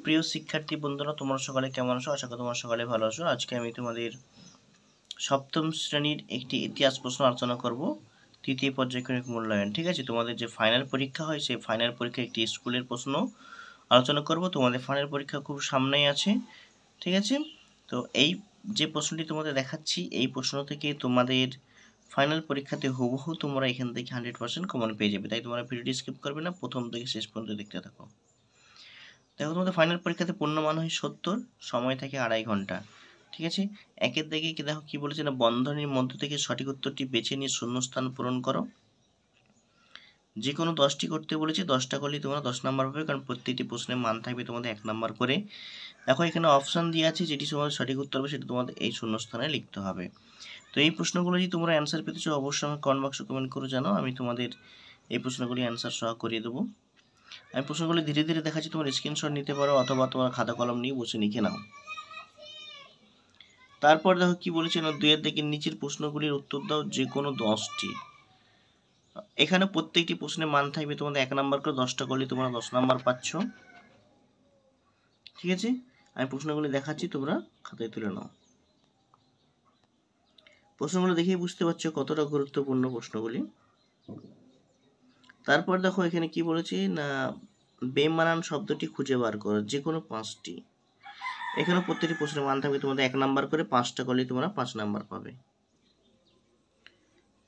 প্রিয় শিক্ষার্থী বন্ধুরা, তোমরা সকালে কেমন আছো? আশা করি তোমরা সকালে ভালো আছো। আজকে আমি তোমাদের সপ্তম শ্রেণীর একটি ইতিহাস প্রশ্ন আলোচনা করব, তৃতীয় পর্যায়ক্রমিক মূল্যায়ন। ঠিক আছে, তোমাদের যে ফাইনাল পরীক্ষা হয় সেই ফাইনাল পরীক্ষা একটি স্কুলের প্রশ্ন আলোচনা করব। তোমাদের ফাইনাল পরীক্ষা খুব সামনেই আছে, ঠিক আছে। তো এই যে প্রশ্নটি তোমাদের দেখাচ্ছি, এই প্রশ্ন থেকে তোমাদের ফাইনাল পরীক্ষাতে হুবহু তোমরা এখান থেকে 100% কমন পেয়ে যাবে। তাই তোমরা ভিডিওটি স্কিপ করবে না, প্রথম থেকে শেষ পর্যন্ত দেখতে থাকো। দেখো, তোমাদের ফাইনাল পরীক্ষাতে পূর্ণমান হয় 70, সময় থাকে 2.5 ঘন্টা। ঠিক আছে, একের দিকে কি দেখো কি বলেছে না, বন্ধনীর মধ্য থেকে সঠিক উত্তরটি বেছে নিয়ে শূন্যস্থান পূরণ করো। যে কোনো 10টি করতে বলেছে, 10টা করলেই তোমরা 10 নাম্বার পাবে, কারণ প্রত্যেকটি প্রশ্নের মান থাকবে তোমাদের 1 নাম্বার করে। দেখো এখানে অপশান দিয়ে আছে, যেটি তোমাদের সঠিক উত্তর হবে সেটা তোমাদের এই শূন্যস্থানে লিখতে হবে। তো এই প্রশ্নগুলো যদি তোমরা অ্যান্সার পেতে চাও, অবশ্যই আমার কমেন্ট বক্সে কমেন্ট করে জানাও, আমি তোমাদের এই প্রশ্নগুলি অ্যান্সার সহ করিয়ে দেবো। আমি প্রশ্নগুলি ধীরে ধীরে দেখাচ্ছি, তোমার স্ক্রিনশট নিতে পারো অথবা তোমার খাতা কলম নিয়ে বসে লিখে নাও। তারপর দেখো কি বলেছে না, 2 এর দিকে নিচের প্রশ্নগুলির উত্তর দাও যে কোনো 10টি। এখানে প্রত্যেকটি প্রশ্নের মান থাকবে তোমাদের 1 নাম্বার করে, 10টা করলে তোমরা 10 নাম্বার পাচ্ছ। ঠিক আছে, আমি প্রশ্নগুলি দেখাচ্ছি, তোমরা খাতায় তুলে নাও। প্রশ্নগুলো দেখেই বুঝতে পারছো কতটা গুরুত্বপূর্ণ প্রশ্নগুলি। তারপর দেখো এখানে কি বলেছে না, বেমানান শব্দটি খুঁজে বার করো, যে কোনো 5টি। এখানে প্রত্যেকটি প্রশ্নের মান থাকবে তোমাদের 1 নাম্বার করে, 5টা করলে তোমরা 5 নাম্বার পাবে।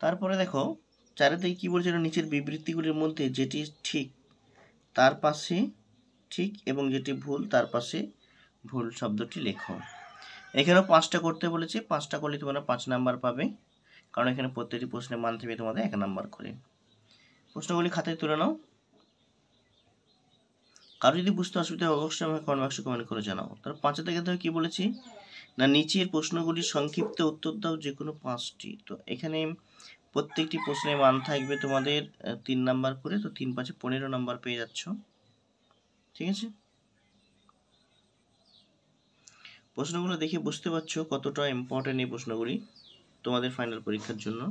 তারপরে দেখো 4 থেকে কি বলছে, নিচের বিবৃতিগুলির মধ্যে যেটি ঠিক তার পাশে ঠিক এবং যেটি ভুল তার পাশে ভুল শব্দটি লেখো। এখানেও 5টা করতে বলেছে, 5টা করলে তোমরা 5 নাম্বার পাবে, কারণ এখানে প্রত্যেকটি প্রশ্নের মান থাকবে তোমাদের 1 নাম্বার করে। প্রশ্নগুলি খাতায় তুলে নাও। কারো যদি বুঝতে অসুবিধা হয় অবশ্যই আমাকে কমেন্ট বক্সে কমেন্ট করে জানাও। তারপর 5 থেকে দেখো কি বলেছি না, নিচের প্রশ্নগুলির সংক্ষিপ্ত উত্তর দাও যে কোনো 5টি। তো এখানে প্রত্যেকটি প্রশ্নের মান থাকবে তোমাদের 3 নাম্বার করে, তো 3 5 15 নাম্বার পেয়ে যাচ্ছ। ঠিক আছে, প্রশ্নগুলো দেখে বুঝতে পারছো কতটা ইম্পর্টেন্ট এই প্রশ্নগুলি তোমাদের ফাইনাল পরীক্ষার জন্য।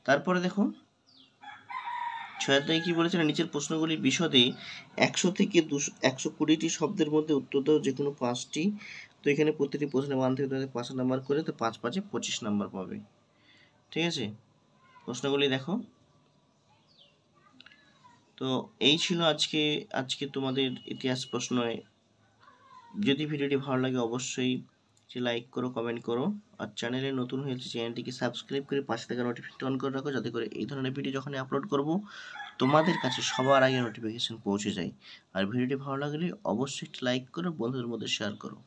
তারপরে দেখো 6 থেকে কি বলেছে না, নিচের প্রশ্নগুলির বিশদে 100 থেকে 120টি শব্দের মধ্যে উত্তর দাও যে কোনো 5টি। তো এখানে প্রতিটি প্রশ্নের মান থেকে তোমাদের 5 নাম্বার করে, তো 5 5 25 নাম্বার পাবে। ঠিক আছে, প্রশ্নগুলি দেখো। তো এই ছিল আজকে তোমাদের ইতিহাস প্রশ্ন। যদি ভিডিওটি ভালো লাগে অবশ্যই লাইক করো, কমেন্ট করো, আর চ্যানেলে নতুন হয়েছে চ্যানেলটিকে সাবস্ক্রাইব করে পাশে থাকা নোটিফিকেশন অন করে রাখো, যাতে করে এই ধরনের ভিডিও যখন আপলোড করব তোমাদের কাছে সবার আগে নোটিফিকেশন পৌঁছে যায়। আর ভিডিওটি ভালো লাগলে অবশ্যই একটি লাইক করো, বন্ধুদের মধ্যে শেয়ার করো।